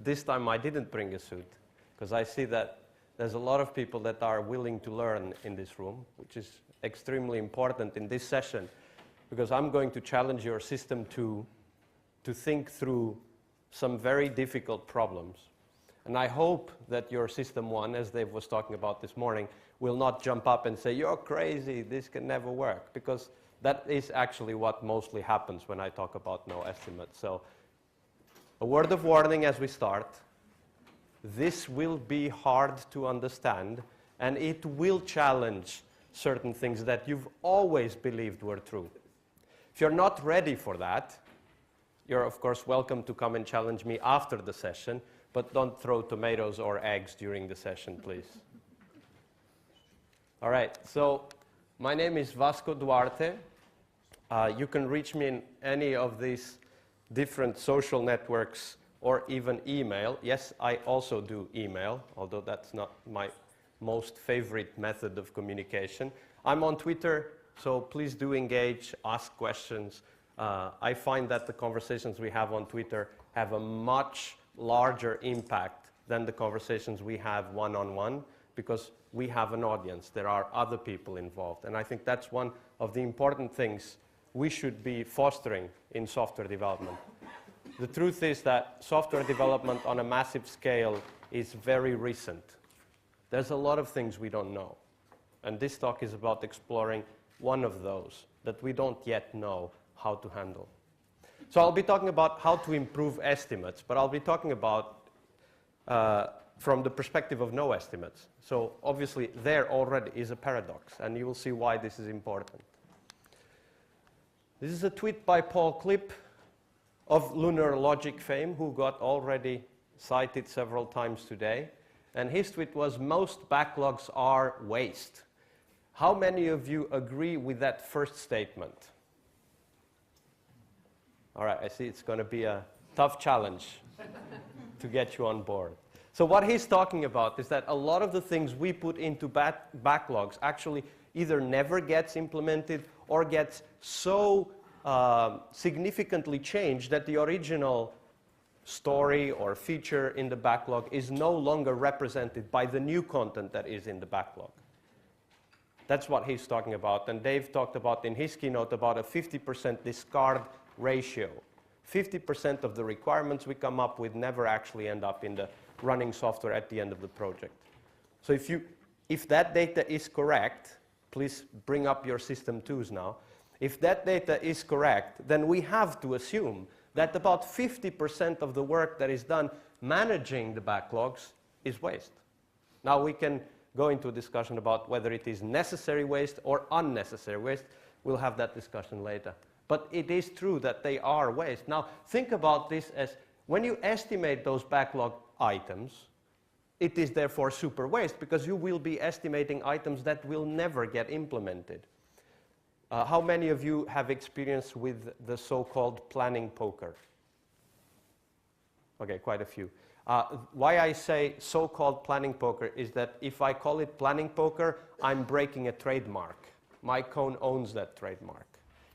this time I didn't bring a suit, because I see that there's a lot of people that are willing to learn in this room, which is extremely important in this session, because I'm going to challenge your system to think through some very difficult problems. And I hope that your system one, as Dave was talking about this morning, will not jump up and say, you're crazy, this can never work, because that is actually what mostly happens when I talk about NoEstimates. So a word of warning as we start. This will be hard to understand, and it will challenge certain things that you've always believed were true. If you're not ready for that, you're of course welcome to come and challenge me after the session, but don't throw tomatoes or eggs during the session, please. All right, so my name is Vasco Duarte. You can reach me in any of these different social networks or even email. Yes, I also do email, although that's not my most favorite method of communication. I'm on Twitter, so please do engage, ask questions. I find that the conversations we have on Twitter have a much larger impact than the conversations we have one-on-one, because we have an audience. There are other people involved. And I think that's one of the important things we should be fostering in software development. The truth is that software development on a massive scale is very recent. There's a lot of things we don't know. And this talk is about exploring one of those that we don't yet know how to handle. So I'll be talking about how to improve estimates, but I'll be talking about from the perspective of NoEstimates. So obviously there already is a paradox, and you will see why this is important. This is a tweet by Paul Klipp of Lunar Logic fame, who got already cited several times today. And his tweet was, most backlogs are waste. How many of you agree with that first statement? All right, I see it's going to be a tough challenge to get you on board. So what he's talking about is that a lot of the things we put into backlogs actually either never gets implemented or gets so significantly changed that the original story or feature in the backlog is no longer represented by the new content that is in the backlog. That's what he's talking about. And Dave talked about in his keynote about a 50% discard ratio. 50% of the requirements we come up with never actually end up in the running software at the end of the project. So if that data is correct, please bring up your system twos now. If that data is correct, then we have to assume that about 50% of the work that is done managing the backlogs is waste. Now we can go into a discussion about whether it is necessary waste or unnecessary waste. We'll have that discussion later. But it is true that they are waste. Now think about this as when you estimate those backlog items, it is therefore super waste because you will be estimating items that will never get implemented. How many of you have experience with the so-called planning poker? Okay, quite a few. Why I say so-called planning poker is that if I call it planning poker, I'm breaking a trademark. My cone owns that trademark.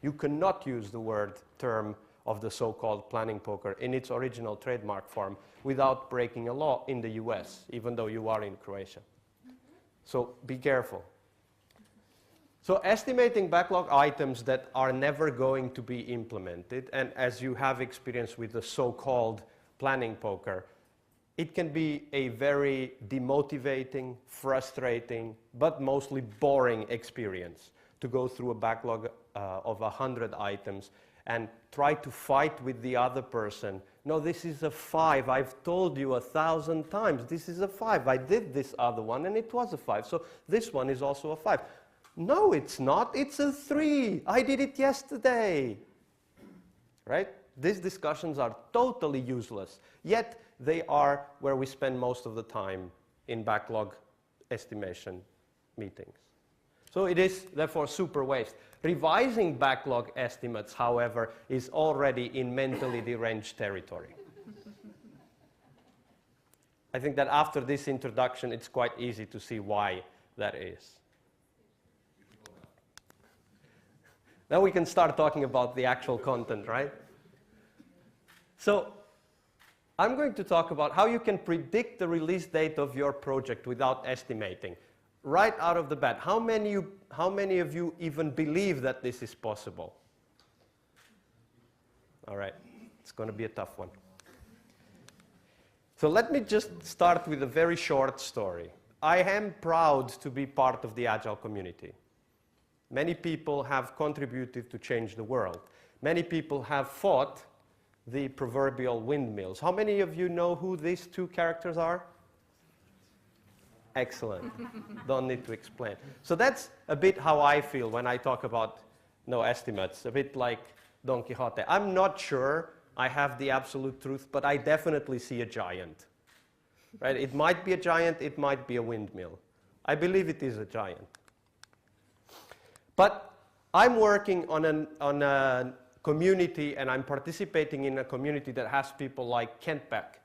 You cannot use the term of the so-called planning poker in its original trademark form without breaking a law in the US, even though you are in Croatia. So be careful. So estimating backlog items that are never going to be implemented, and as you have experience with the so-called planning poker, it can be a very demotivating, frustrating, but mostly boring experience to go through a backlog of 100 items and try to fight with the other person. No, this is a 5. I've told you 1,000 times this is a 5. I did this other one and it was a 5. So this one is also a 5. No, it's not. It's a 3. I did it yesterday. Right? These discussions are totally useless. Yet they are where we spend most of the time in backlog estimation meetings. So it is therefore super waste. Revising backlog estimates, however, is already in mentally deranged territory. I think that after this introduction, it's quite easy to see why that is. Now we can start talking about the actual content, right? So I'm going to talk about how you can predict the release date of your project without estimating. Right out of the bat, how many of you even believe that this is possible? All right, it's going to be a tough one. So let me just start with a very short story. I am proud to be part of the Agile community. Many people have contributed to change the world. Many people have fought the proverbial windmills. How many of you know who these two characters are? Excellent. Don't need to explain. So that's a bit how I feel when I talk about NoEstimates, a bit like Don Quixote. I'm not sure I have the absolute truth, but I definitely see a giant. Right? It might be a giant, it might be a windmill. I believe it is a giant. But I'm working on a community, and I'm participating in a community that has people like Kent Beck.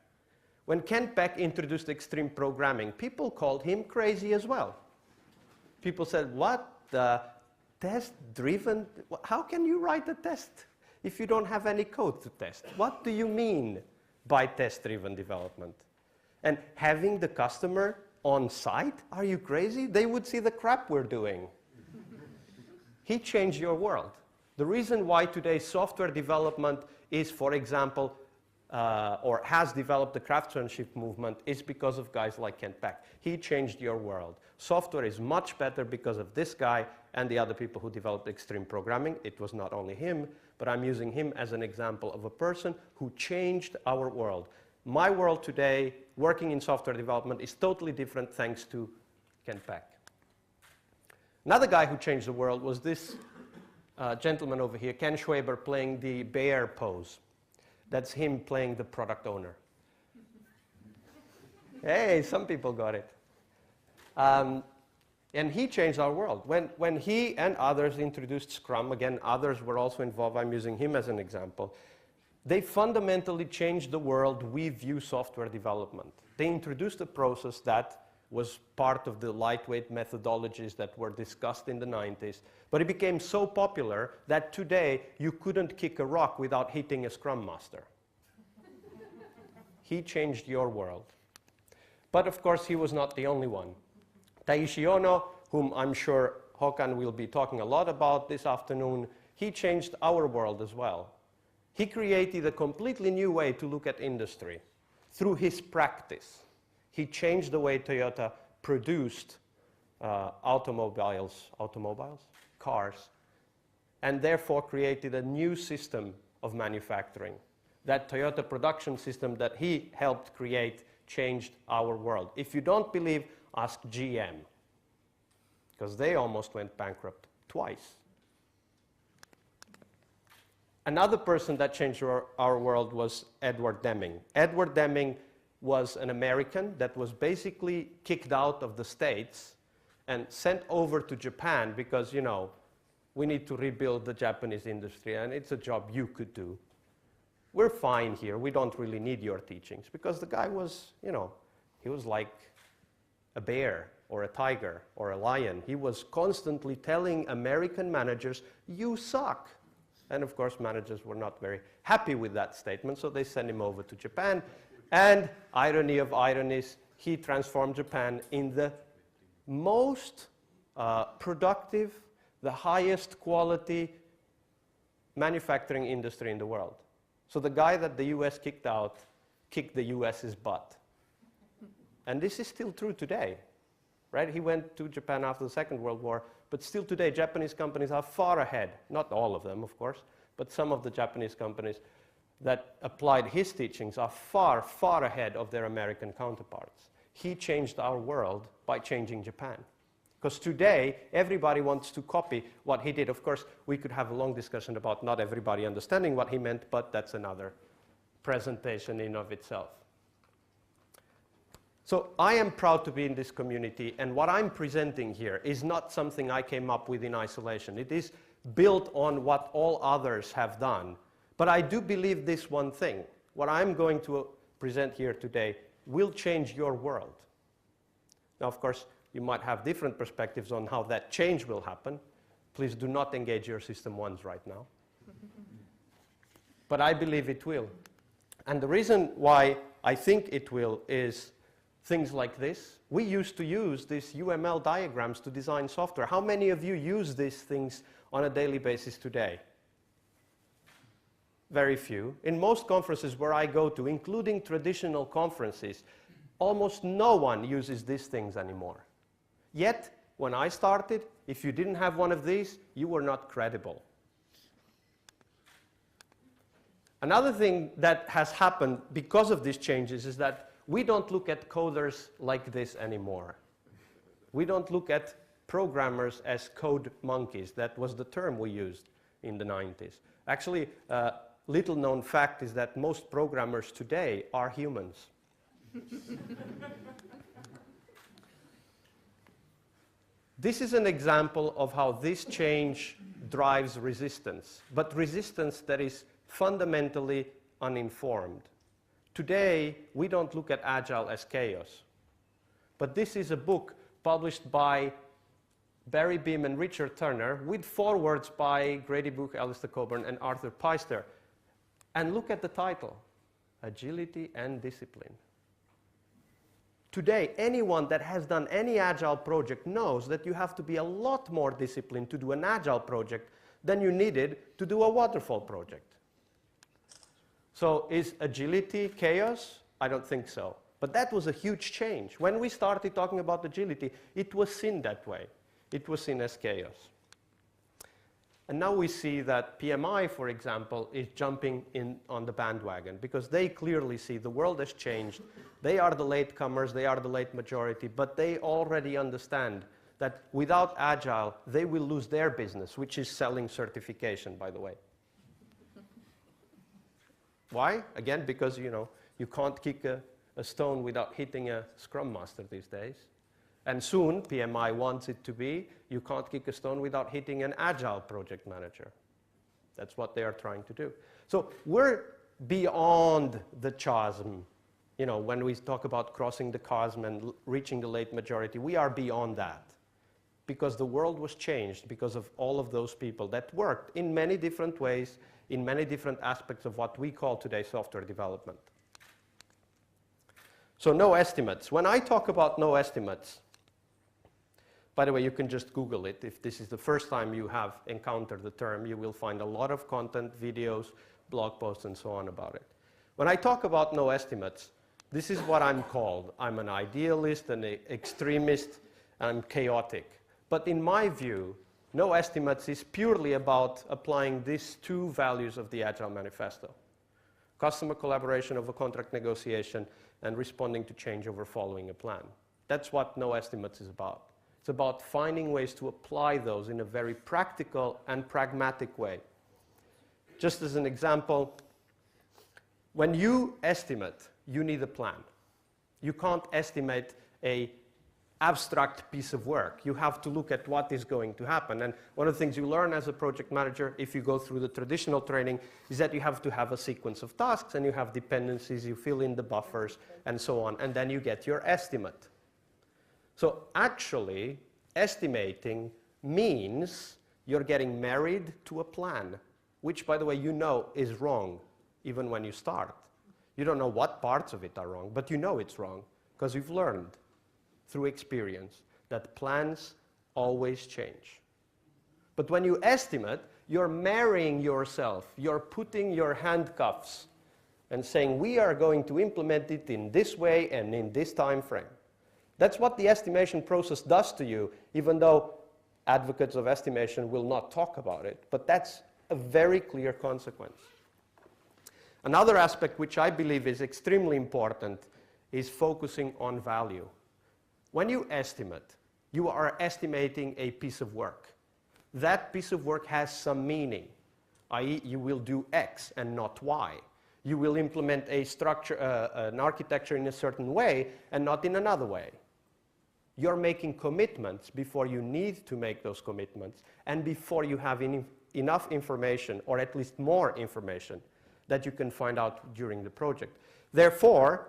When Kent Beck introduced extreme programming, people called him crazy as well. People said, what? Test-driven? How can you write a test if you don't have any code to test? What do you mean by test-driven development? And having the customer on site? Are you crazy? They would see the crap we're doing. He changed your world. The reason why today software development is, for example, or has developed the craftsmanship movement is because of guys like Kent Beck. He changed your world. Software is much better because of this guy and the other people who developed extreme programming. It was not only him, but I'm using him as an example of a person who changed our world. My world today, working in software development, is totally different thanks to Kent Beck. Another guy who changed the world was this gentleman over here, Ken Schwaber, playing the bear pose. That's him playing the product owner. Hey, some people got it. And he changed our world. When he and others introduced Scrum, again, others were also involved, I'm using him as an example, they fundamentally changed the world we view software development. They introduced a process that was part of the lightweight methodologies that were discussed in the 90s, but it became so popular that today you couldn't kick a rock without hitting a Scrum Master. He changed your world. But of course, he was not the only one. Taishi Ono, whom I'm sure Håkan will be talking a lot about this afternoon, he changed our world as well. He created a completely new way to look at industry through his practice. He changed the way Toyota produced cars, and therefore created a new system of manufacturing. That Toyota production system that he helped create changed our world. If you don't believe, ask GM, because they almost went bankrupt twice. Another person that changed our world was Edward Deming. Edward Deming was an American that was basically kicked out of the States and sent over to Japan because, you know, we need to rebuild the Japanese industry, and it's a job you could do. We're fine here. We don't really need your teachings, because the guy was, you know, he was like a bear or a tiger or a lion. He was constantly telling American managers, you suck. And of course, managers were not very happy with that statement, so they sent him over to Japan. And irony of ironies, he transformed Japan in the most productive, the highest quality manufacturing industry in the world. So the guy that the US kicked out kicked the US's butt. And this is still true today, right? He went to Japan after the Second World War, but still today Japanese companies are far ahead, not all of them, of course, but some of the Japanese companies that applied his teachings are far, far ahead of their American counterparts. He changed our world by changing Japan. Because today, everybody wants to copy what he did. Of course, we could have a long discussion about not everybody understanding what he meant, but that's another presentation in of itself. So I am proud to be in this community, and what I'm presenting here is not something I came up with in isolation. It is built on what all others have done. But I do believe this one thing. What I'm going to present here today will change your world. Now, of course, you might have different perspectives on how that change will happen. Please do not engage your system ones right now. But I believe it will. And the reason why I think it will is things like this. We used to use these UML diagrams to design software. How many of you use these things on a daily basis today? Very few. In most conferences where I go to, including traditional conferences, almost no one uses these things anymore. Yet, when I started, if you didn't have one of these, you were not credible. Another thing that has happened because of these changes is that we don't look at coders like this anymore. We don't look at programmers as code monkeys. That was the term we used in the 90s. Actually, little known fact is that most programmers today are humans. This is an example of how this change drives resistance, but resistance that is fundamentally uninformed. Today, we don't look at Agile as chaos. But this is a book published by Barry Beam and Richard Turner with forewords by Grady Buch, Alistair Coburn, and Arthur Peister. And look at the title, Agility and Discipline. Today, anyone that has done any Agile project knows that you have to be a lot more disciplined to do an Agile project than you needed to do a waterfall project. So is agility chaos? I don't think so. But that was a huge change. When we started talking about agility, it was seen that way. It was seen as chaos. And now we see that PMI, for example, is jumping in on the bandwagon because they clearly see the world has changed. They are the latecomers, they are the late majority, but they already understand that without Agile, they will lose their business, which is selling certification, by the way. Why? Again, because you can't kick a stone without hitting a Scrum Master these days. And soon, PMI wants it to be, you can't kick a stone without hitting an Agile project manager. That's what they are trying to do. So we're beyond the chasm. When we talk about crossing the chasm and reaching the late majority, we are beyond that. Because the world was changed because of all of those people that worked in many different ways, in many different aspects of what we call today software development. So NoEstimates. When I talk about NoEstimates, by the way, you can just Google it. If this is the first time you have encountered the term, you will find a lot of content, videos, blog posts, and so on about it. When I talk about NoEstimates, this is what I'm called. I'm an idealist, an extremist, and I'm chaotic. But in my view, NoEstimates is purely about applying these two values of the Agile Manifesto. Customer collaboration over contract negotiation and responding to change over following a plan. That's what NoEstimates is about. It's about finding ways to apply those in a very practical and pragmatic way. Just as an example, when you estimate, you need a plan. You can't estimate an abstract piece of work. You have to look at what is going to happen. And one of the things you learn as a project manager, if you go through the traditional training, is that you have to have a sequence of tasks, and you have dependencies, you fill in the buffers, and so on, and then you get your estimate. So actually, estimating means you're getting married to a plan, which, by the way, is wrong, even when you start. You don't know what parts of it are wrong, but you know it's wrong, because you've learned through experience that plans always change. But when you estimate, you're marrying yourself. You're putting your handcuffs and saying, we are going to implement it in this way and in this time frame. That's what the estimation process does to you, even though advocates of estimation will not talk about it. But that's a very clear consequence. Another aspect which I believe is extremely important is focusing on value. When you estimate, you are estimating a piece of work. That piece of work has some meaning, i.e. you will do X and not Y. You will implement a structure, an architecture in a certain way and not in another way. You're making commitments before you need to make those commitments and before you have enough information, or at least more information, that you can find out during the project. Therefore,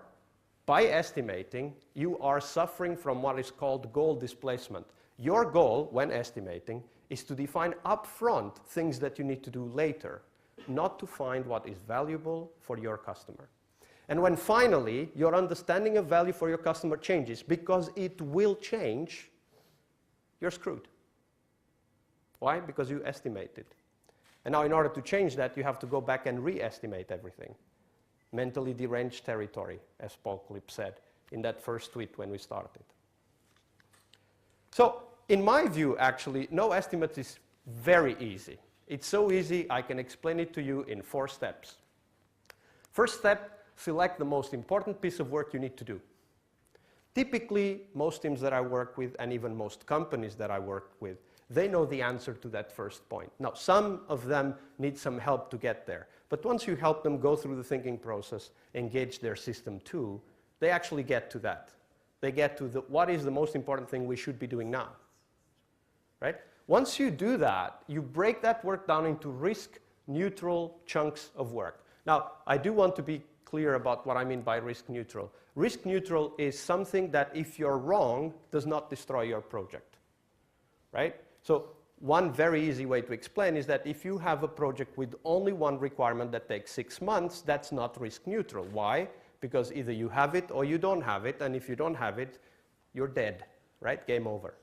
by estimating, you are suffering from what is called goal displacement. Your goal, when estimating, is to define upfront things that you need to do later, not to find what is valuable for your customer. And when finally your understanding of value for your customer changes, because it will change, you're screwed. Why? Because you estimated. And now in order to change that, you have to go back and re-estimate everything. Mentally deranged territory, as Paul Klipp said in that first tweet when we started. So in my view, actually, NoEstimates is very easy. It's so easy, I can explain it to you in 4 steps. First step, select the most important piece of work you need to do. Typically, most teams that I work with, and even most companies that I work with, they know the answer to that first point. Now, some of them need some help to get there. But once you help them go through the thinking process, engage their system too, they actually get to that. They get to what is the most important thing we should be doing now, right? Once you do that, you break that work down into risk-neutral chunks of work. Now, I do want to be clear about what I mean by risk-neutral. Risk-neutral is something that if you're wrong, does not destroy your project, right? So one very easy way to explain is that if you have a project with only one requirement that takes 6 months, that's not risk-neutral. Why? Because either you have it or you don't have it, and if you don't have it, you're dead, right? Game over.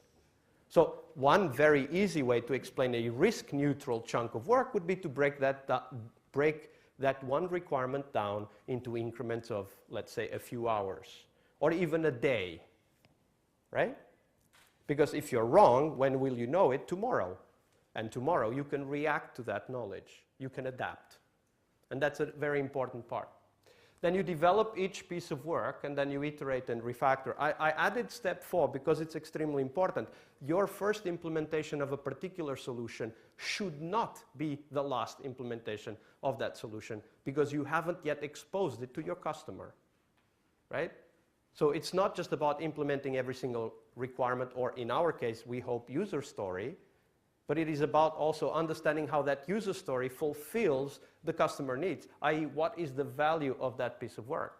So one very easy way to explain a risk-neutral chunk of work would be to break that one requirement down into increments of, let's say, a few hours, or even a day, right? Because if you're wrong, when will you know it? Tomorrow. And tomorrow you can react to that knowledge. You can adapt. And that's a very important part. Then you develop each piece of work, and then you iterate and refactor. I added step 4 because it's extremely important. Your first implementation of a particular solution should not be the last implementation of that solution because you haven't yet exposed it to your customer, right? So it's not just about implementing every single requirement, or in our case, we hope user story, but it is about also understanding how that user story fulfills the customer needs, i.e. what is the value of that piece of work.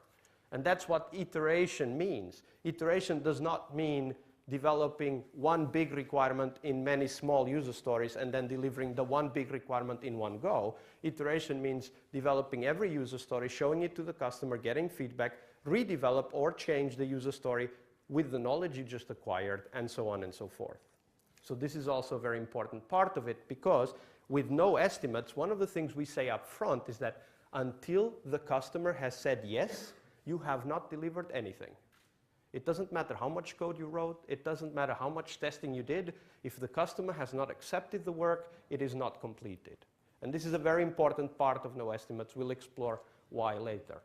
And that's what iteration means. Iteration does not mean developing one big requirement in many small user stories and then delivering the one big requirement in one go. Iteration means developing every user story, showing it to the customer, getting feedback, redevelop or change the user story with the knowledge you just acquired, and so on and so forth. So this is also a very important part of it, because with NoEstimates, one of the things we say up front is that until the customer has said yes, you have not delivered anything. It doesn't matter how much code you wrote, it doesn't matter how much testing you did. If the customer has not accepted the work, it is not completed. And this is a very important part of NoEstimates. We'll explore why later.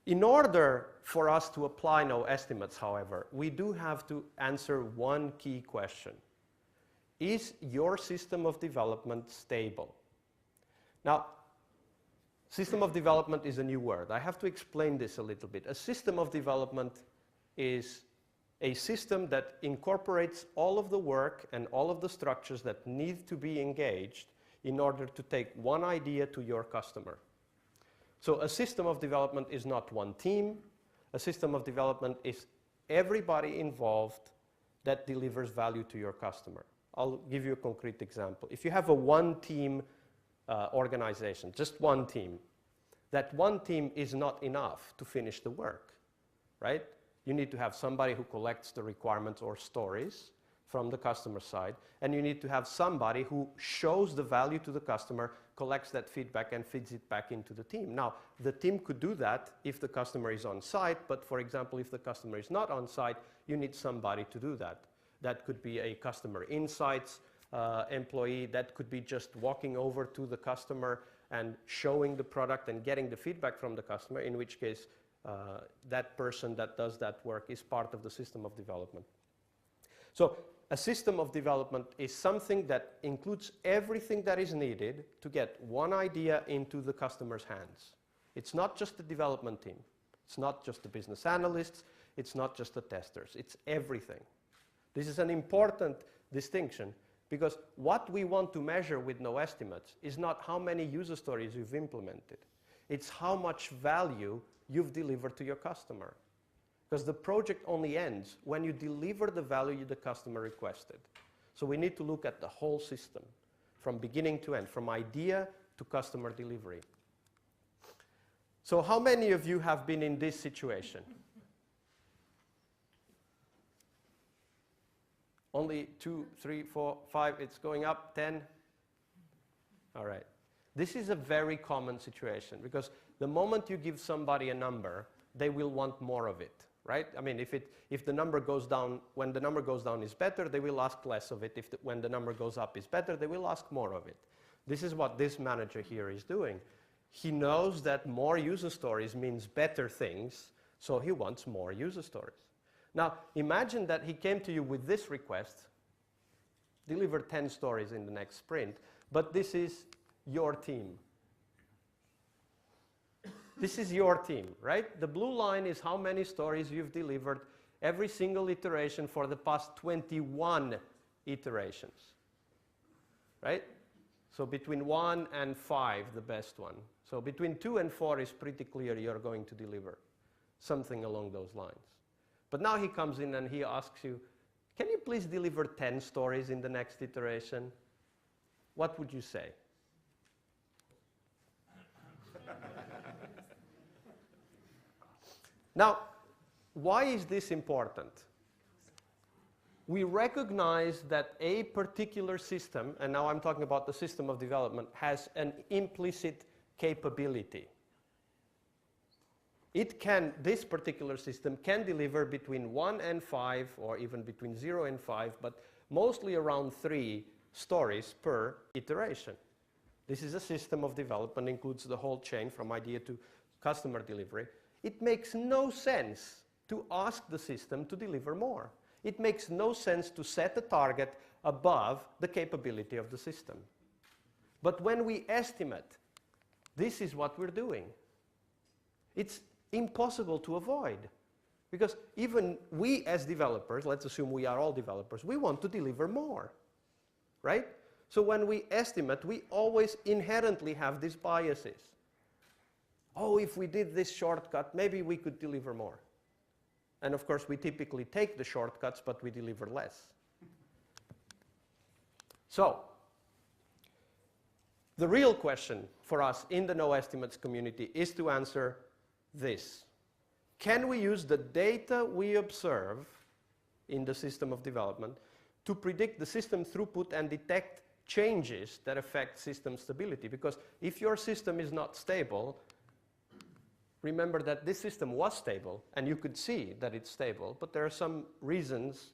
In order for us to apply NoEstimates, however, we do have to answer one key question. Is your system of development stable? Now, system of development is a new word. I have to explain this a little bit. A system of development is a system that incorporates all of the work and all of the structures that need to be engaged in order to take one idea to your customer. So a system of development is not one team. A system of development is everybody involved that delivers value to your customer. I'll give you a concrete example. If you have a one-team organization, just one team, that one team is not enough to finish the work, right? You need to have somebody who collects the requirements or stories from the customer side, and you need to have somebody who shows the value to the customer, collects that feedback, and feeds it back into the team. Now, the team could do that if the customer is on site, but for example, if the customer is not on site, you need somebody to do that. That could be a customer insights employee, that could be just walking over to the customer and showing the product and getting the feedback from the customer, in which case that person that does that work is part of the system of development. So a system of development is something that includes everything that is needed to get one idea into the customer's hands. It's not just the development team. It's not just the business analysts. It's not just the testers. It's everything. This is an important distinction, because what we want to measure with NoEstimates is not how many user stories you've implemented. It's how much value you've delivered to your customer. Because the project only ends when you deliver the value the customer requested. So we need to look at the whole system, from beginning to end, from idea to customer delivery. So how many of you have been in this situation? Only 2, 3, 4, 5, it's going up, 10. All right. This is a very common situation because the moment you give somebody a number, they will want more of it, right? I mean, if the number goes down, when the number goes down is better, they will ask less of it. When the number goes up is better, they will ask more of it. This is what this manager here is doing. He knows that more user stories means better things, so he wants more user stories. Now, imagine that he came to you with this request, deliver 10 stories in the next sprint, but this is your team. This is your team, right? The blue line is how many stories you've delivered every single iteration for the past 21 iterations, right? So between 1 and 5, the best one. So between 2 and 4 is pretty clear you're going to deliver something along those lines. But now he comes in and he asks you, can you please deliver 10 stories in the next iteration? What would you say? Now, why is this important? We recognize that a particular system, and now I'm talking about the system of development, has an implicit capability. This particular system can deliver between 1 and 5, or even between 0 and 5, but mostly around 3 stories per iteration. This is a system of development, includes the whole chain from idea to customer delivery. It makes no sense to ask the system to deliver more. It makes no sense to set a target above the capability of the system. But when we estimate, this is what we're doing. It's impossible to avoid. Because even we as developers, let's assume we are all developers, we want to deliver more, right? So when we estimate, we always inherently have these biases. Oh, if we did this shortcut, maybe we could deliver more. And of course, we typically take the shortcuts, but we deliver less. So, the real question for us in the NoEstimates community is to answer this. Can we use the data we observe in the system of development to predict the system throughput and detect changes that affect system stability? Because if your system is not stable, remember that this system was stable, and you could see that it's stable, but there are some reasons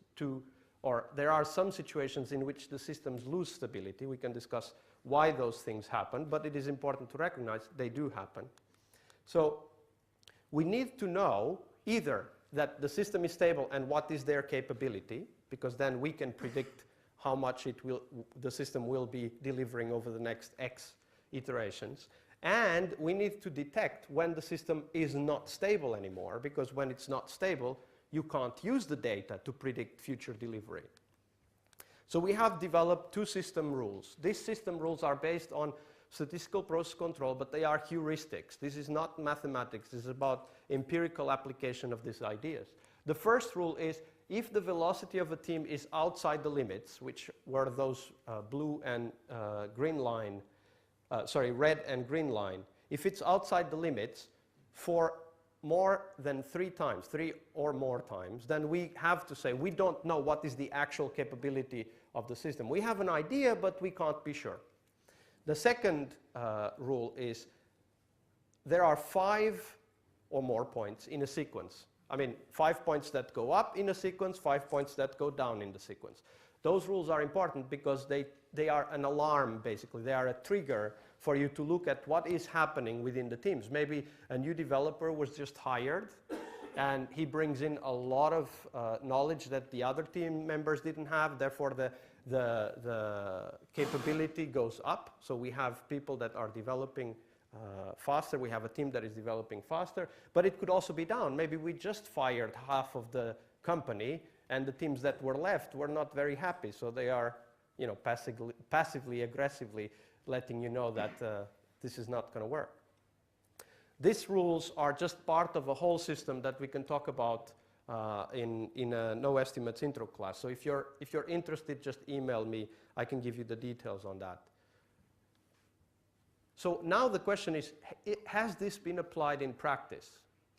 or there are some situations in which the systems lose stability. We can discuss why those things happen, but it is important to recognize they do happen. So we need to know either that the system is stable and what is their capability, because then we can predict how much the system will be delivering over the next X iterations. And we need to detect when the system is not stable anymore, because when it's not stable, you can't use the data to predict future delivery. So we have developed 2 system rules. These system rules are based on statistical process control, but they are heuristics. This is not mathematics. This is about empirical application of these ideas. The first rule is if the velocity of a team is outside the limits, which were those blue and green line, red and green line, if it's outside the limits for more than 3 times, 3 or more times, then we have to say we don't know what is the actual capability of the system. We have an idea, but we can't be sure. The second rule is there are 5 or more points in a sequence. I mean, 5 points that go up in a sequence, 5 points that go down in the sequence. Those rules are important because they are an alarm, basically. They are a trigger for you to look at what is happening within the teams. Maybe a new developer was just hired, and he brings in a lot of knowledge that the other team members didn't have. Therefore, the capability goes up. So we have people that are developing faster. We have a team that is developing faster. But it could also be down. Maybe we just fired half of the company, and the teams that were left were not very happy. So they are, passively, aggressively letting you know that this is not going to work. These rules are just part of a whole system that we can talk about in a NoEstimates intro class. So if you're interested, just email me. I can give you the details on that. So now the question is, has this been applied in practice?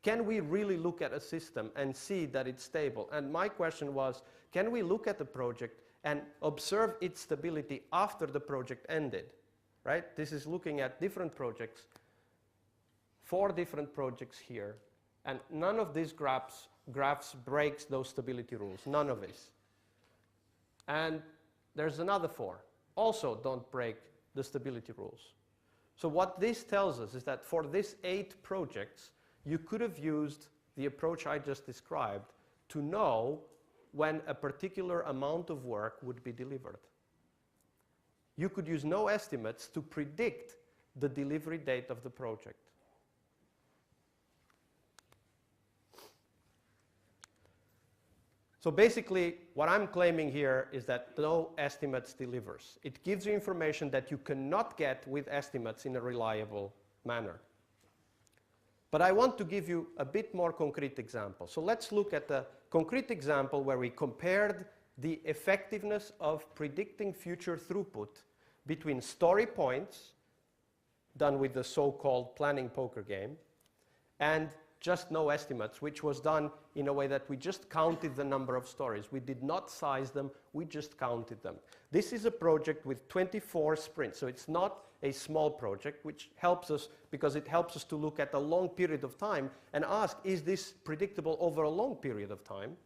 Can we really look at a system and see that it's stable? And my question was, can we look at the project and observe its stability after the project ended? Right? This is looking at different projects, 4 different projects here, and none of these graphs breaks those stability rules, none of this. And there's another 4, also don't break the stability rules. So what this tells us is that for these 8 projects, you could have used the approach I just described to know when a particular amount of work would be delivered. You could use NoEstimates to predict the delivery date of the project. So basically, what I'm claiming here is that NoEstimates delivers. It gives you information that you cannot get with estimates in a reliable manner. But I want to give you a bit more concrete example. So let's look at the concrete example where we compared the effectiveness of predicting future throughput between story points, done with the so-called planning poker game, and just NoEstimates, which was done in a way that we just counted the number of stories. We did not size them, we just counted them. This is a project with 24 sprints, so it's not a small project, which helps us because it helps us to look at a long period of time and ask, is this predictable over a long period of time?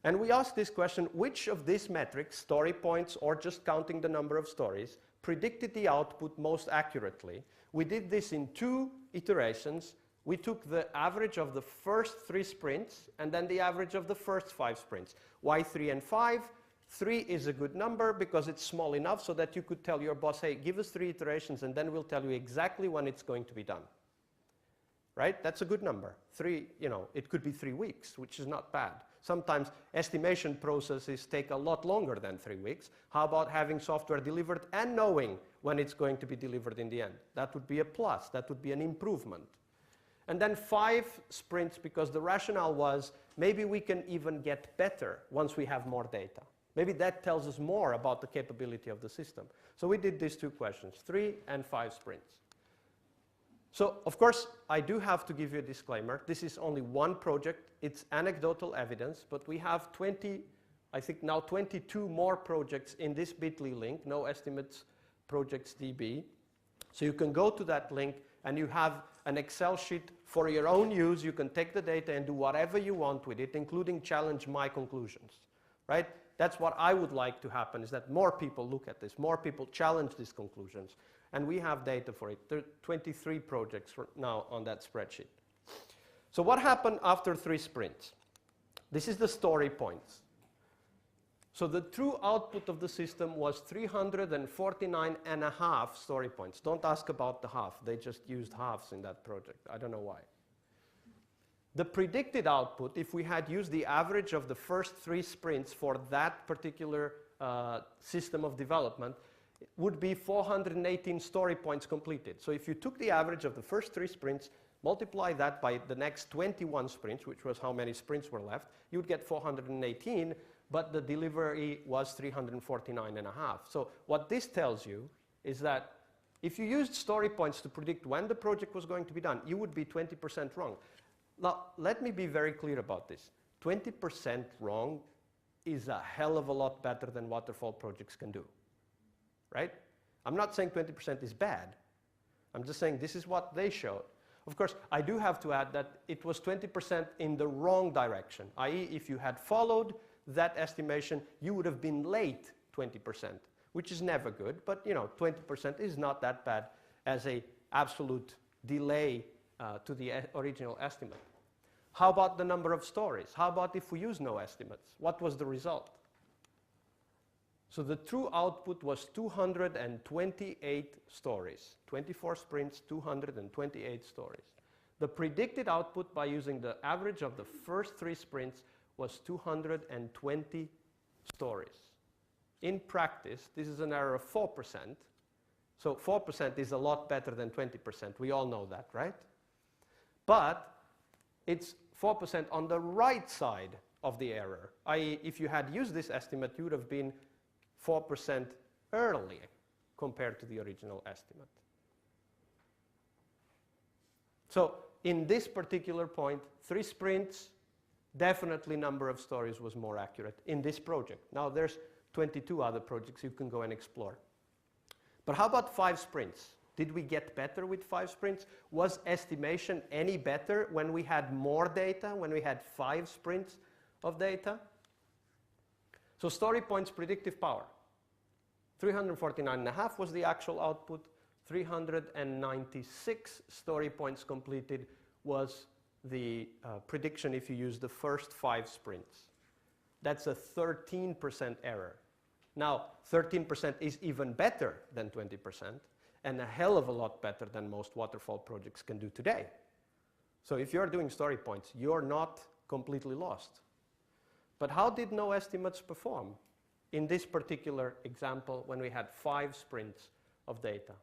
And we asked this question, which of these metrics, story points or just counting the number of stories, predicted the output most accurately? We did this in 2 iterations. We took the average of the first 3 sprints and then the average of the first 5 sprints. Why 3 and 5? 3 is a good number because it's small enough so that you could tell your boss, hey, give us 3 iterations and then we'll tell you exactly when it's going to be done. Right? That's a good number. 3, it could be 3 weeks, which is not bad. Sometimes estimation processes take a lot longer than 3 weeks. How about having software delivered and knowing when it's going to be delivered in the end? That would be a plus. That would be an improvement. And then 5 sprints, because the rationale was maybe we can even get better once we have more data. Maybe that tells us more about the capability of the system. So we did these 2 questions, 3 and 5 sprints. So, of course, I do have to give you a disclaimer. This is only one project. It's anecdotal evidence, but we have 22 more projects in this bit.ly link, NoEstimates Projects DB. So you can go to that link and you have an Excel sheet for your own use. You can take the data and do whatever you want with it, including challenge my conclusions, right? That's what I would like to happen, is that more people look at this, more people challenge these conclusions. And we have data for it. There are 23 projects now on that spreadsheet. So what happened after 3 sprints? This is the story points. So the true output of the system was 349.5 story points. Don't ask about the half. They just used halves in that project. I don't know why. The predicted output, if we had used the average of the first 3 sprints for that particular system of development, would be 418 story points completed. So if you took the average of the first 3 sprints, multiply that by the next 21 sprints, which was how many sprints were left, you would get 418, but the delivery was 349.5. So what this tells you is that if you used story points to predict when the project was going to be done, you would be 20% wrong. Now, let me be very clear about this. 20% wrong is a hell of a lot better than waterfall projects can do, right? I'm not saying 20% is bad. I'm just saying this is what they showed. Of course, I do have to add that it was 20% in the wrong direction, i.e. if you had followed that estimation, you would have been late 20%, which is never good, but 20% is not that bad as an absolute delay to the original estimate. How about the number of stories? How about if we use NoEstimates? What was the result? So the true output was 228 stories. 24 sprints, 228 stories. The predicted output by using the average of the first 3 sprints was 220 stories. In practice, this is an error of 4%. So 4% is a lot better than 20%. We all know that, right? But it's 4% on the right side of the error, i.e. if you had used this estimate, you would have been 4% early compared to the original estimate. So in this particular point, 3 sprints, definitely number of stories was more accurate in this project. Now there's 22 other projects you can go and explore. But how about 5 sprints? Did we get better with 5 sprints? Was estimation any better when we had more data, when we had 5 sprints of data? So story points predictive power. 349.5 was the actual output. 396 story points completed was the prediction if you use the first 5 sprints. That's a 13% error. Now, 13% is even better than 20%, and a hell of a lot better than most waterfall projects can do today. So if you're doing story points, you're not completely lost. But how did NoEstimates perform in this particular example when we had 5 sprints of data?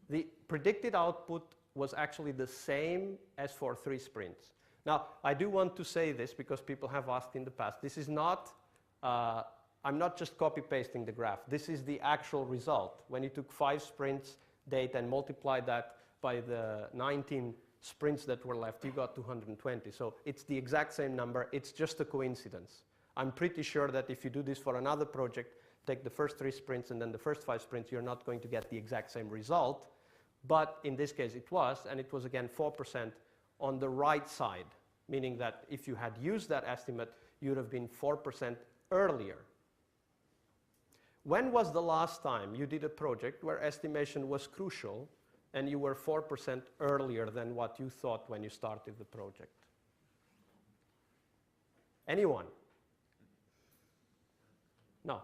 The predicted output was actually the same as for 3 sprints. Now, I do want to say this because people have asked in the past. This is not, I'm not just copy-pasting the graph. This is the actual result. When you took 5 sprints data and multiplied that by the 19 sprints that were left, you got 220. So it's the exact same number. It's just a coincidence. I'm pretty sure that if you do this for another project, take the first 3 sprints and then the first 5 sprints, you're not going to get the exact same result. But in this case, it was, and it was again 4% on the right side, meaning that if you had used that estimate, you would have been 4% earlier. When was the last time you did a project where estimation was crucial and you were 4% earlier than what you thought when you started the project? Anyone? No.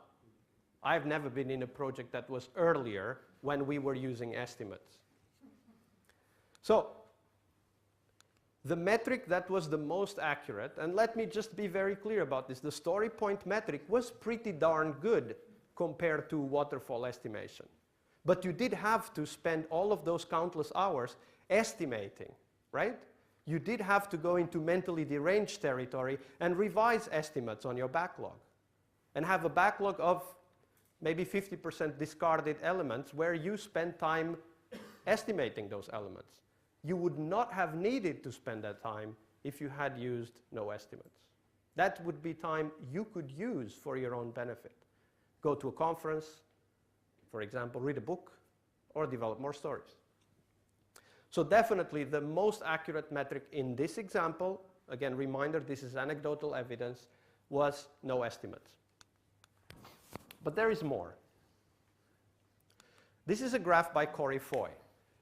I've never been in a project that was earlier when we were using estimates. So, the metric that was the most accurate, and let me just be very clear about this, the story point metric was pretty darn good compared to waterfall estimation. But you did have to spend all of those countless hours estimating, right? You did have to go into mentally deranged territory and revise estimates on your backlog. And have a backlog of maybe 50% discarded elements where you spend time estimating those elements. You would not have needed to spend that time if you had used NoEstimates. That would be time you could use for your own benefit. Go to a conference, for example, read a book, or develop more stories. So definitely the most accurate metric in this example, again, reminder, this is anecdotal evidence, was NoEstimates. But there is more. This is a graph by Corey Foy.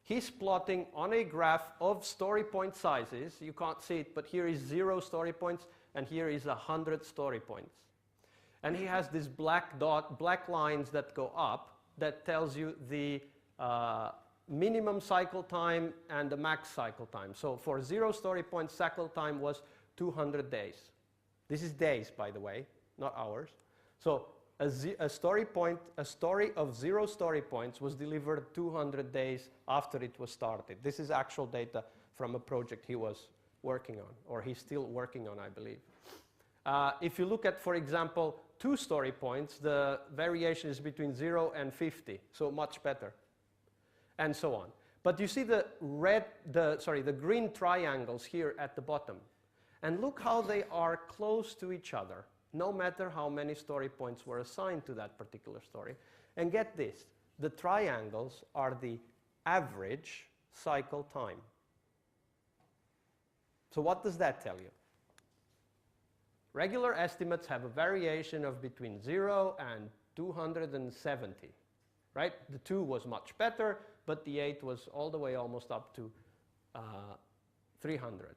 He's plotting on a graph of story point sizes. You can't see it, but here is 0 story points, and here is 100 story points. And he has these black lines that go up that tells you the minimum cycle time and the max cycle time. So for 0 story points, cycle time was 200 days. This is days, by the way, not hours. So a story of 0 story points was delivered 200 days after it was started. This is actual data from a project he was working on, or he's still working on, I believe. If you look at, for example, 2 story points, the variation is between 0 and 50, so much better, and so on. But you see the green triangles here at the bottom, and look how they are close to each other, no matter how many story points were assigned to that particular story. And get this, the triangles are the average cycle time. So what does that tell you? Regular estimates have a variation of between 0 and 270, right? The 2 was much better, but the 8 was all the way almost up to 300.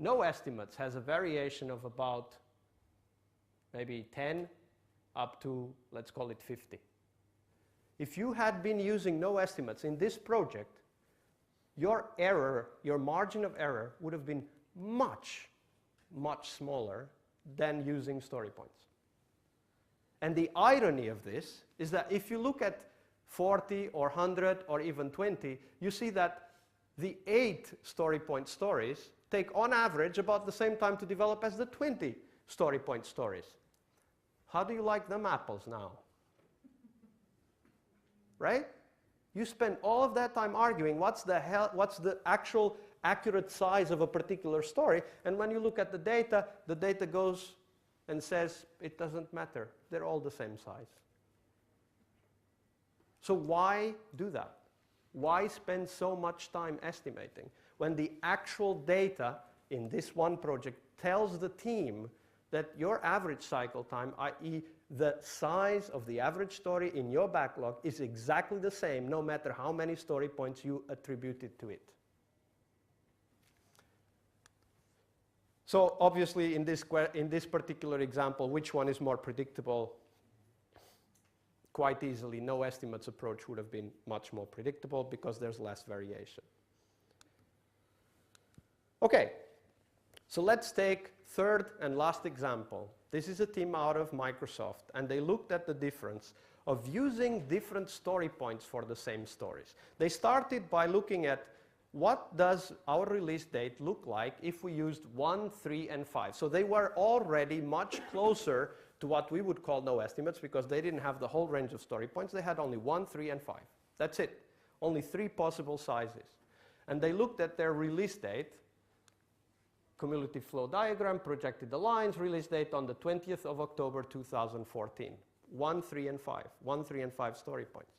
NoEstimates has a variation of about maybe 10 up to, let's call it 50. If you had been using NoEstimates in this project, your error, your margin of error would have been much, much smaller than using story points. And the irony of this is that if you look at 40 or 100 or even 20, you see that the 8 story point stories take on average about the same time to develop as the 20 story point stories. How do you like them apples now? Right? You spend all of that time arguing what's the actual accurate size of a particular story, and when you look at the data goes and says it doesn't matter. They're all the same size. So why do that? Why spend so much time estimating when the actual data in this one project tells the team that your average cycle time, i.e. the size of the average story in your backlog, is exactly the same no matter how many story points you attributed to it? So obviously in this particular example, which one is more predictable? Quite easily, NoEstimates approach would have been much more predictable because there's less variation. Okay, so let's take third and last example. This is a team out of Microsoft, and they looked at the difference of using different story points for the same stories. They started by looking at what does our release date look like if we used 1, 3, and 5. So they were already much closer to what we would call NoEstimates because they didn't have the whole range of story points. They had only 1, 3, and 5. That's it. Only 3 possible sizes. And they looked at their release date, cumulative flow diagram, projected the lines, release date on the 20th of October 2014. 1, 3, and 5. 1, 3, and 5 story points.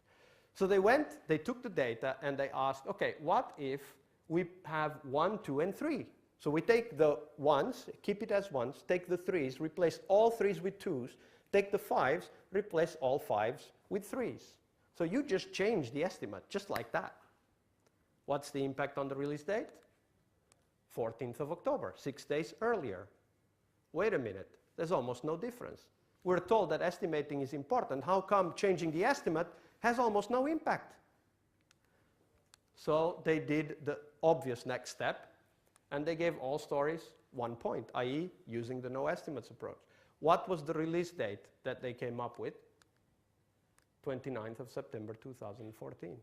So they took the data and they asked, okay, what if we have 1, 2, and 3? So we take the 1s, keep it as 1s, take the 3s, replace all 3s with 2s, take the 5s, replace all 5s with 3s. So you just change the estimate, just like that. What's the impact on the release date? 14th of October, 6 days earlier. Wait a minute, there's almost no difference. We're told that estimating is important. How come changing the estimate has almost no impact? So they did the obvious next step, and they gave all stories 1 point, i.e. using the NoEstimates approach. What was the release date that they came up with? 29th of September 2014.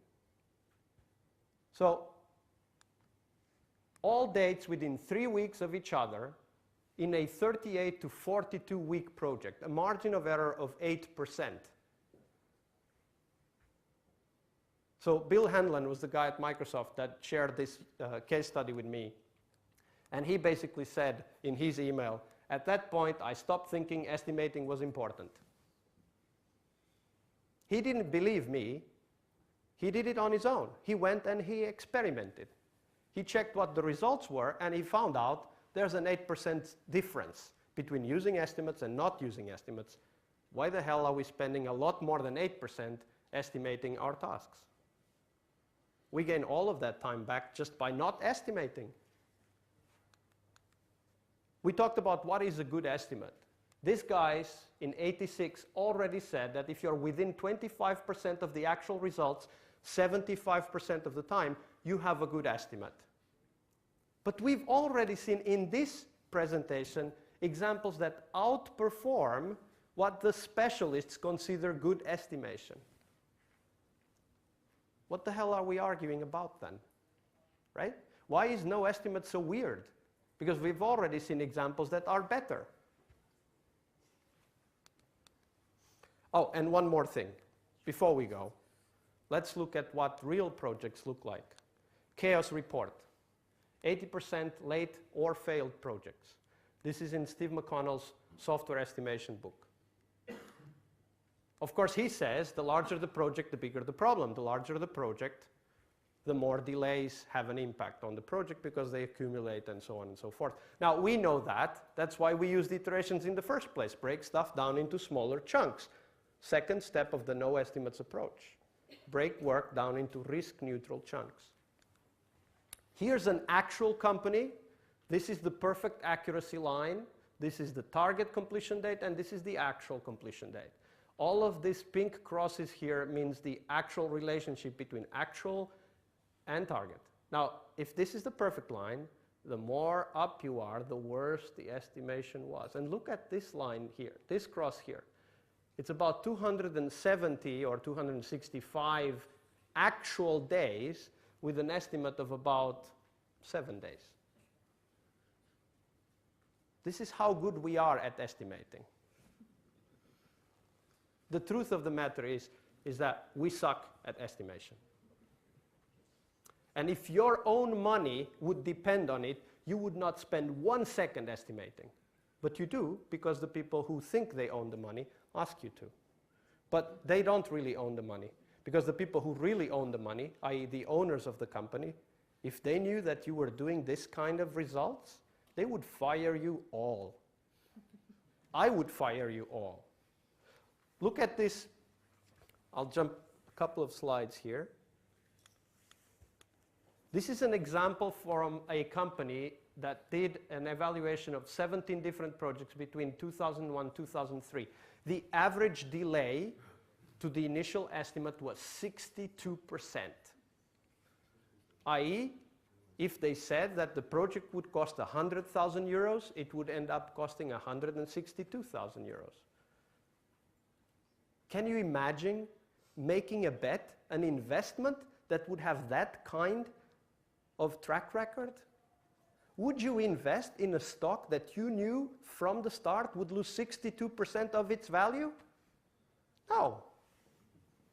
So all dates within 3 weeks of each other in a 38 to 42 week project, a margin of error of 8%. So Bill Hanlon was the guy at Microsoft that shared this case study with me. And he basically said in his email, at that point, I stopped thinking estimating was important. He didn't believe me. He did it on his own. He went and he experimented. He checked what the results were, and he found out there's an 8% difference between using estimates and not using estimates. Why the hell are we spending a lot more than 8% estimating our tasks? We gain all of that time back just by not estimating. We talked about what is a good estimate. These guys in '86 already said that if you're within 25% of the actual results, 75% of the time, you have a good estimate. But we've already seen in this presentation examples that outperform what the specialists consider good estimation. What the hell are we arguing about then? Right? Why is NoEstimate so weird? Because we've already seen examples that are better. Oh, and one more thing before we go. Let's look at what real projects look like. Chaos report. 80% late or failed projects. This is in Steve McConnell's software estimation book. Of course, he says the larger the project, the bigger the problem. The larger the project, the more delays have an impact on the project because they accumulate and so on and so forth. Now, we know that. That's why we use iterations in the first place. Break stuff down into smaller chunks. Second step of the NoEstimates approach. Break work down into risk-neutral chunks. Here's an actual company. This is the perfect accuracy line. This is the target completion date, and this is the actual completion date. All of these pink crosses here means the actual relationship between actual and target. Now, if this is the perfect line, the more up you are, the worse the estimation was. And look at this line here, this cross here. It's about 270 or 265 actual days with an estimate of about 7 days. This is how good we are at estimating. The truth of the matter is that we suck at estimation. And if your own money would depend on it, you would not spend 1 second estimating. But you do, because the people who think they own the money ask you to. But they don't really own the money, because the people who really own the money, i.e. the owners of the company, if they knew that you were doing this kind of results, they would fire you all. I would fire you all. Look at this. I'll jump a couple of slides here. This is an example from a company that did an evaluation of 17 different projects between 2001 and 2003. The average delay to the initial estimate was 62%. i.e., if they said that the project would cost 100,000 euros, it would end up costing 162,000 euros. Can you imagine making a bet, an investment that would have that kind of track record? Would you invest in a stock that you knew from the start would lose 62% of its value? No.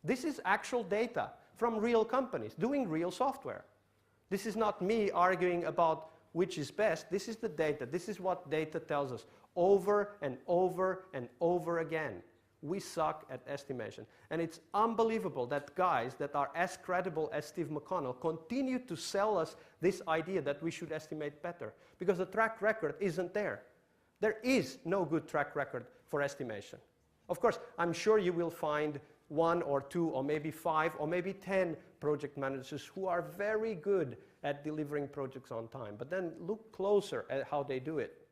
This is actual data from real companies doing real software. This is not me arguing about which is best. This is the data. This is what data tells us over and over and over again. We suck at estimation. And it's unbelievable that guys that are as credible as Steve McConnell continue to sell us this idea that we should estimate better, because the track record isn't there. There is no good track record for estimation. Of course, I'm sure you will find 1 or 2 or maybe 5 or maybe 10 project managers who are very good at delivering projects on time. But then look closer at how they do it.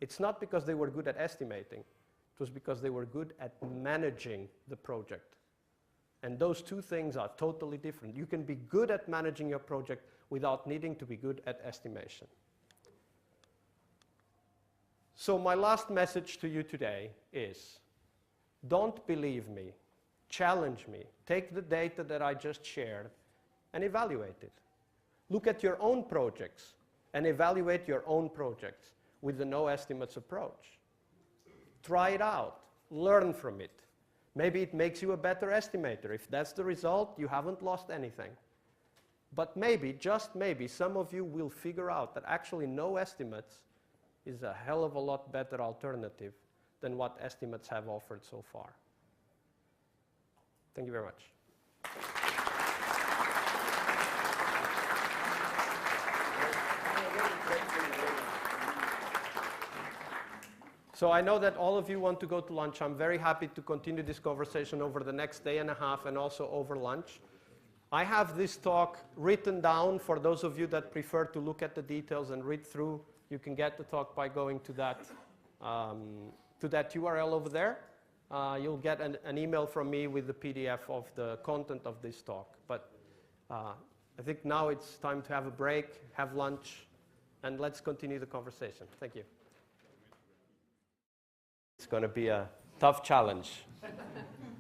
It's not because they were good at estimating. It was because they were good at managing the project. And those two things are totally different. You can be good at managing your project without needing to be good at estimation. So my last message to you today is, don't believe me, challenge me, take the data that I just shared and evaluate it. Look at your own projects and evaluate your own projects with the NoEstimates approach. Try it out, learn from it. Maybe it makes you a better estimator. If that's the result, you haven't lost anything. But maybe, just maybe, some of you will figure out that actually NoEstimates is a hell of a lot better alternative than what estimates have offered so far. Thank you very much. So I know that all of you want to go to lunch. I'm very happy to continue this conversation over the next day and a half and also over lunch. I have this talk written down for those of you that prefer to look at the details and read through. You can get the talk by going to that URL over there. You'll get an email from me with the PDF of the content of this talk. But I think now it's time to have a break, have lunch, and let's continue the conversation. Thank you. It's going to be a tough challenge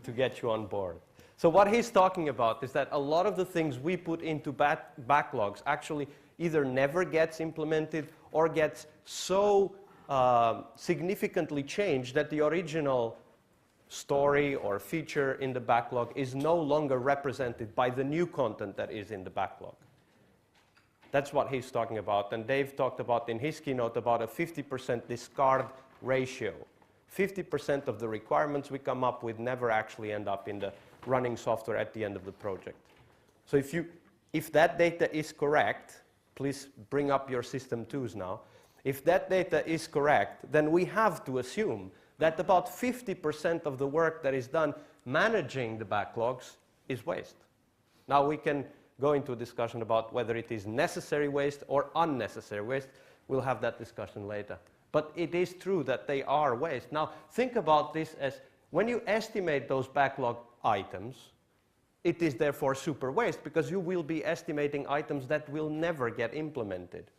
to get you on board. So what he's talking about is that a lot of the things we put into backlogs actually either never gets implemented or gets so significantly changed that the original story or feature in the backlog is no longer represented by the new content that is in the backlog. That's what he's talking about. And Dave talked about in his keynote about a 50% discard ratio. 50% of the requirements we come up with never actually end up in the running software at the end of the project. So if that data is correct, please bring up your system twos now. If that data is correct, then we have to assume that about 50% of the work that is done managing the backlogs is waste. Now we can go into a discussion about whether it is necessary waste or unnecessary waste. We'll have that discussion later. But it is true that they are waste. Now, think about this as when you estimate those backlog items, it is therefore super waste because you will be estimating items that will never get implemented.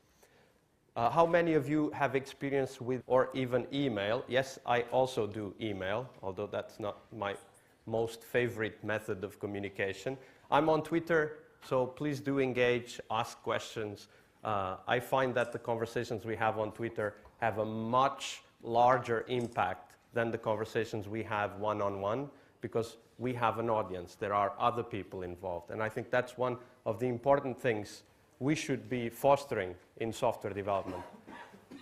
How many of you have experience with or even email? Yes, I also do email, although that's not my most favorite method of communication. I'm on Twitter, so please do engage, ask questions. I find that the conversations we have on Twitter have a much larger impact than the conversations we have one-on-one, because we have an audience. There are other people involved. And I think that's one of the important things we should be fostering in software development.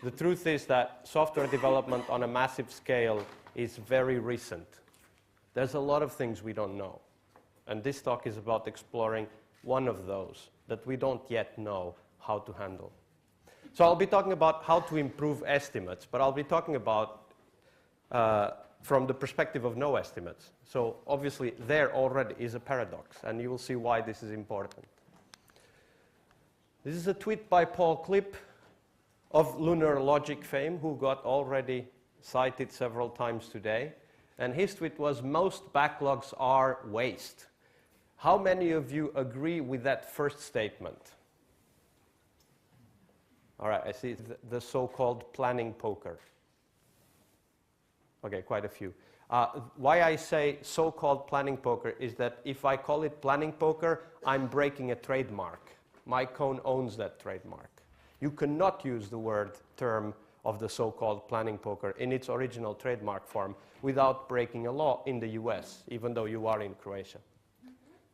The truth is that software development on a massive scale is very recent. There's a lot of things we don't know. And this talk is about exploring one of those that we don't yet know how to handle. So I'll be talking about how to improve estimates, but I'll be talking about from the perspective of NoEstimates. So obviously there already is a paradox, and you will see why this is important. This is a tweet by Paul Klipp of Lunar Logic fame, who got already cited several times today. And his tweet was, "Most backlogs are waste." How many of you agree with that first statement? All right, I see the so-called planning poker. Okay, quite a few. Why I say so-called planning poker is that if I call it planning poker, I'm breaking a trademark. My cone owns that trademark. You cannot use the term of the so-called planning poker in its original trademark form without breaking a law in the US, even though you are in Croatia.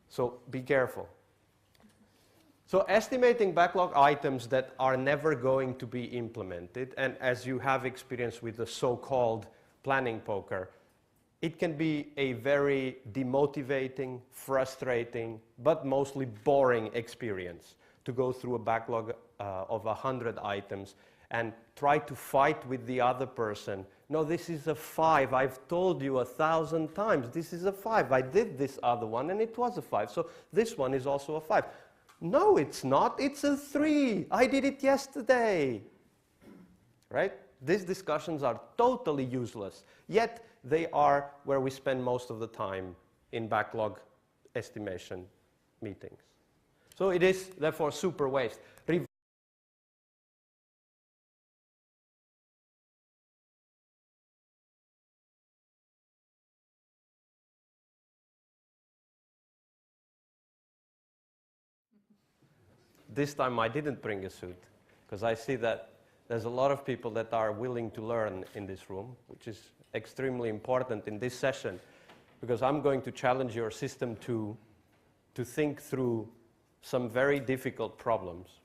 So be careful. So estimating backlog items that are never going to be implemented, and as you have experience with the so-called planning poker, it can be a very demotivating, frustrating, but mostly boring experience to go through a backlog of 100 items and try to fight with the other person. No, this is a 5. I've told you 1,000 times. This is a 5. I did this other one, and it was a 5. So this one is also a 5. No, it's not. It's a 3. I did it yesterday. Right? These discussions are totally useless. Yet they are where we spend most of the time in backlog estimation meetings. So it is, therefore, super waste. This time I didn't bring a suit, because I see that there's a lot of people that are willing to learn in this room, which is extremely important in this session, because I'm going to challenge your system to think through some very difficult problems.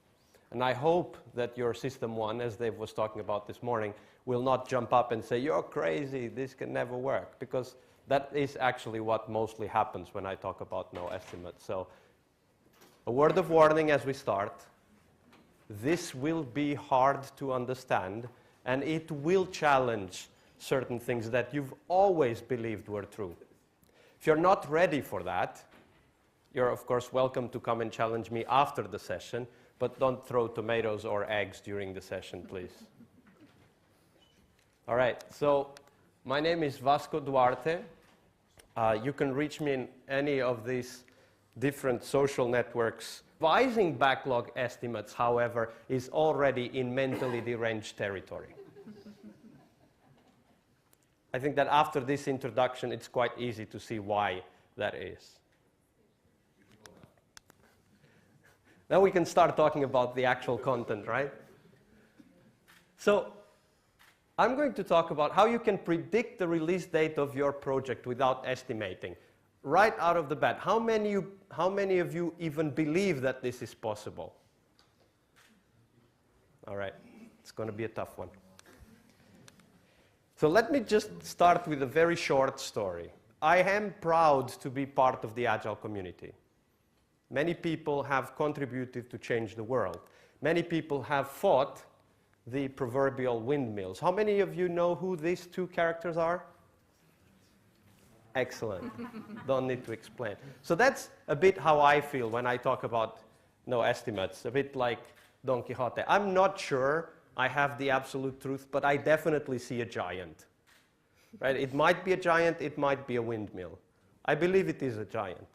And I hope that your system one, as Dave was talking about this morning, will not jump up and say, "You're crazy, this can never work," because that is actually what mostly happens when I talk about NoEstimates. So a word of warning as we start. This will be hard to understand, and it will challenge certain things that you've always believed were true. If you're not ready for that, you're of course welcome to come and challenge me after the session, but don't throw tomatoes or eggs during the session, please. All right, so my name is Vasco Duarte. You can reach me in any of these different social networks. Revising backlog estimates, however, is already in mentally deranged territory. I think that after this introduction, it's quite easy to see why that is. Now we can start talking about the actual content, right? So I'm going to talk about how you can predict the release date of your project without estimating. Right out of the bat, how many of you even believe that this is possible? All right, it's going to be a tough one. So let me just start with a very short story. I am proud to be part of the Agile community. Many people have contributed to change the world. Many people have fought the proverbial windmills. How many of you know who these two characters are? Excellent. Don't need to explain. So that's a bit how I feel when I talk about NoEstimates, a bit like Don Quixote. I'm not sure I have the absolute truth, but I definitely see a giant. Right? It might be a giant, it might be a windmill. I believe it is a giant.